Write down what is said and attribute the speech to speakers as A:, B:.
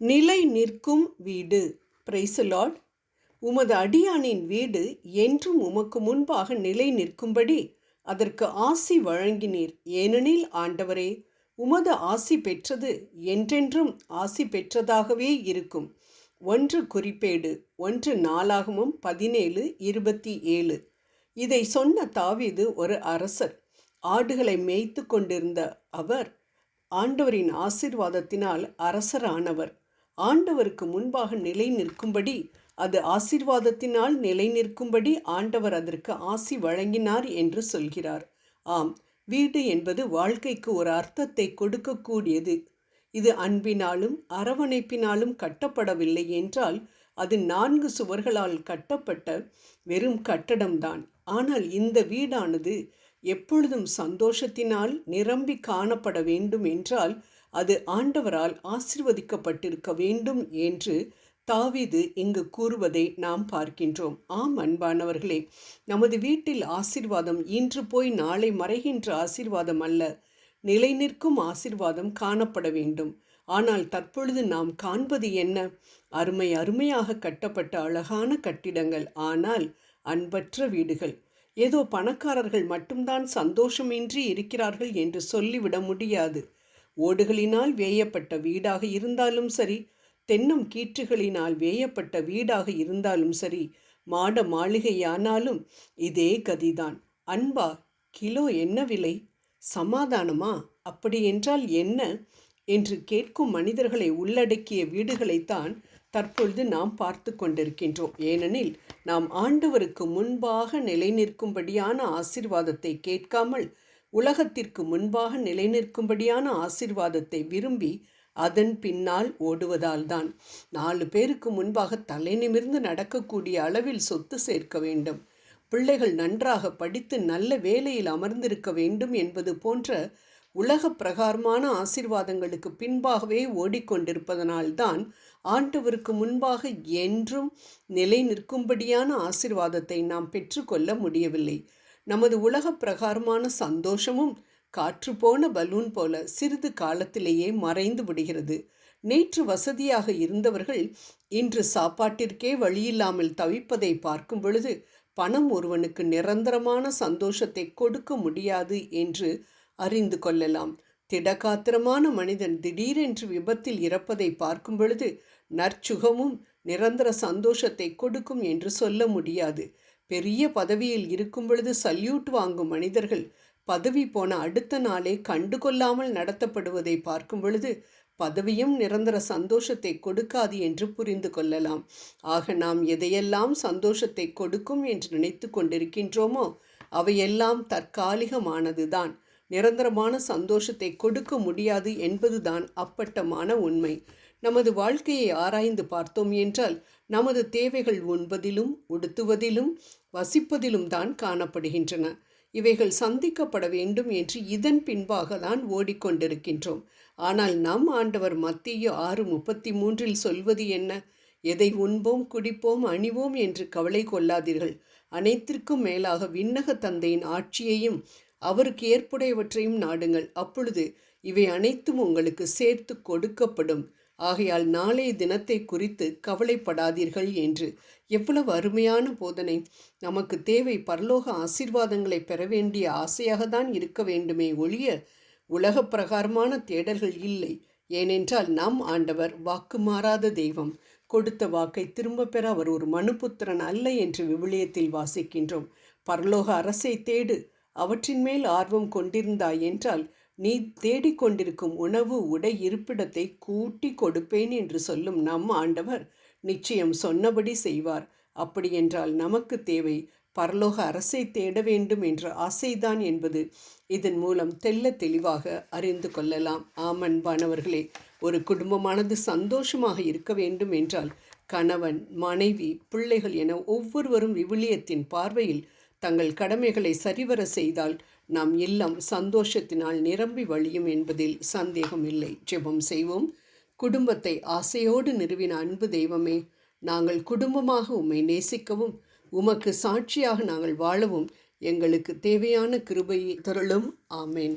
A: நிலை நிற்கும் வீடு. Praise the Lord. உமது அடியானின் வீடு என்றும் உமக்கு முன்பாக நிலை நிற்கும்படி அதற்கு ஆசி வழங்கினீர். ஏனெனில் ஆண்டவரே, உமது ஆசி பெற்றது என்றென்றும் ஆசி பெற்றதாகவே இருக்கும். 1 குறிப்பேடு 1 நாளாகமம் 17:27. இதை சொன்ன தாவீது ஒரு அரசர். ஆடுகளை மேய்த்து கொண்டிருந்த அவர் ஆண்டவரின் ஆசீர்வாதத்தினால் அரசரானவர். ஆண்டவருக்கு முன்பாக நிலை நிற்கும்படி, அது ஆசீர்வாதத்தினால் நிலை நிற்கும்படி ஆண்டவர் அதற்கு ஆசி வழங்கினார் என்று சொல்கிறார். ஆம், வீடு என்பது வாழ்க்கைக்கு ஒரு அர்த்தத்தை கொடுக்கக்கூடியது. இது அன்பினாலும் அரவணைப்பினாலும் கட்டப்படவில்லை என்றால் அது 4 சுவர்களால் கட்டப்பட்ட வெறும் கட்டடம்தான். ஆனால் இந்த வீடானது எப்பொழுதும் சந்தோஷத்தினால் நிரம்பி காணப்பட வேண்டும் என்றால் அது ஆண்டவரால் ஆசீர்வதிக்கப்பட்டிருக்க வேண்டும் என்று தாவீது இங்கு கூறுவதை நாம் பார்க்கின்றோம். ஆம் அன்பானவர்களே, நமது வீட்டில் ஆசீர்வாதம் இன்று போய் நாளை மறைகின்ற ஆசீர்வாதம் அல்ல, நிலை நிற்கும் ஆசீர்வாதம் காணப்பட வேண்டும். ஆனால் தற்பொழுது நாம் காண்பது என்ன? அருமையாக கட்டப்பட்ட அழகான கட்டிடங்கள், ஆனால் அன்பற்ற வீடுகள். ஏதோ பணக்காரர்கள் மட்டும்தான் சந்தோஷமின்றி இருக்கிறார்கள் என்று சொல்லிவிட முடியாது. ஓடுகளினால் வேயப்பட்ட வீடாக இருந்தாலும் சரி, தென்னம் கீற்றுகளினால் வேயப்பட்ட வீடாக இருந்தாலும் சரி, மாட மாளிகையானாலும் இதே கதிதான். அன்பா? கிலோ என்ன விலை? சமாதானமா? அப்படி என்றால் என்ன என்று கேட்கும் மனிதர்களை உள்ளடக்கிய வீடுகளைத்தான் தற்பொழுது நாம் பார்த்து கொண்டிருக்கின்றோம். ஏனெனில் நாம் ஆண்டவருக்கு முன்பாக நிலை நிற்கும்படியான ஆசீர்வாதத்தை கேட்காமல் உலகத்திற்கு முன்பாக நிலை நிற்கும்படியான ஆசீர்வாதத்தை விரும்பி அதன் பின்னால் ஓடுவதால்தான் 4 பேருக்கு முன்பாக தலை நிமிர்ந்து நடக்கக்கூடிய அளவில் சொத்து சேர்க்க வேண்டும், பிள்ளைகள் நன்றாக படித்து நல்ல வேலையில் அமர்ந்திருக்க வேண்டும் என்பது போன்ற உலக பிரகாரமான ஆசீர்வாதங்களுக்கு பின்பாகவே ஓடிக்கொண்டிருப்பதனால்தான் ஆண்டவருக்கு முன்பாக என்றும் நிலை நிற்கும்படியான ஆசீர்வாதத்தை நாம் பெற்றுக்கொள்ள முடியவில்லை. நமது உலக பிரகாரமான சந்தோஷமும் காற்று போன பலூன் போல சிறிது காலத்திலேயே மறைந்து விடுகிறது. நேற்று வசதியாக இருந்தவர்கள் இன்று சாப்பாட்டிற்கே வழியில்லாமல் தவிப்பதை பார்க்கும் பொழுது பணம் ஒருவனுக்கு நிரந்தரமான சந்தோஷத்தை கொடுக்க முடியாது என்று அறிந்து கொள்ளலாம். திடகாத்திரமான மனிதன் திடீரென்று விபத்தில் இறப்பதை பார்க்கும் பொழுது நற்சுகமும் நிரந்தர சந்தோஷத்தை கொடுக்கும் என்று சொல்ல முடியாது. பெரிய பதவியில் இருக்கும் பொழுது சல்யூட் வாங்கும் மனிதர்கள் பதவி போன அடுத்த நாளே கண்டுகொள்ளாமல் நடத்தப்படுவதை பார்க்கும் பொழுது பதவியும் நிரந்தர சந்தோஷத்தை கொடுக்காது என்று புரிந்து கொள்ளலாம். ஆக நாம் எதையெல்லாம் சந்தோஷத்தை கொடுக்கும் என்று நினைத்து கொண்டிருக்கின்றோமோ அவையெல்லாம் தற்காலிகமானதுதான். நிரந்தரமான சந்தோஷத்தை கொடுக்க முடியாது என்பதுதான் அப்பட்டமான உண்மை. நமது வாழ்க்கையை ஆராய்ந்து பார்த்தோம் என்றால் நமது தேவைகள் உண்பதிலும் உடுத்துவதிலும் வசிப்பதிலும் தான் காணப்படுகின்றன. இவைகள் சந்திக்கப்பட வேண்டும் என்று இதன் பின்பாக தான் ஓடிக்கொண்டிருக்கின்றோம். ஆனால் நம் ஆண்டவர் மத்தேயு 6:33 சொல்வது என்ன? எதை உண்போம், குடிப்போம், அணிவோம் என்று கவலை கொள்ளாதீர்கள். அனைத்திற்கும் மேலாக விண்ணக தந்தையின் ஆட்சியையும் அவருக்கு ஏற்புடையவற்றையும் நாடுங்கள். அப்பொழுது இவை அனைத்தும் உங்களுக்கு சேர்த்து கொடுக்கப்படும். ஆகையால் நாளைய தினத்தை குறித்து கவலைப்படாதீர்கள் என்று. எவ்வளவு அருமையான போதனை! நமக்கு தேவை பரலோக ஆசீர்வாதங்களை பெற வேண்டிய ஆசையாக தான் இருக்க வேண்டுமே ஒழிய உலக பிரகாரமான தேடல்கள் இல்லை. ஏனென்றால் நம் ஆண்டவர் வாக்கு மாறாத தெய்வம். கொடுத்த வாக்கை திரும்ப பெற அவர் ஒரு மனுபுத்திரன் அல்ல என்று விவிலியத்தில் வாசிக்கின்றோம். பரலோக அரசை தேடு, அவற்றின் மேல் ஆர்வம் கொண்டிருந்தாய் என்றால் நீ தேடிக்கொண்டிருக்கும் உணவு உடை இருப்பிடத்தை கூட்டி கொடுப்பேன் என்று சொல்லும் நம் ஆண்டவர் நிச்சயம் சொன்னபடி செய்வார். அப்படியென்றால் நமக்கு தேவை பரலோக அரசை தேட வேண்டும் என்ற ஆசைதான் என்பது இதன் மூலம் தெள்ள தெளிவாக அறிந்து கொள்ளலாம். ஆமன்பானவர்களே, ஒரு குடும்பமானது சந்தோஷமாக இருக்க வேண்டும் என்றால் கணவன், மனைவி, பிள்ளைகள் என ஒவ்வொருவரும் விவிலியத்தின் பார்வையில் தங்கள் கடமைகளை சரிவர செய்தால் நம் இல்லம் சந்தோஷத்தினால் நிரம்பி வழியும் என்பதில் சந்தேகம் இல்லை. ஜெபம் செய்வோம். குடும்பத்தை ஆசையோடு நிறுவின அன்பு தெய்வமே, நாங்கள் குடும்பமாக உம்மை நேசிக்கவும் உமக்கு சாட்சியாக நாங்கள் வாழவும் எங்களுக்கு தேவையான கிருபையை தருளும். ஆமேன்.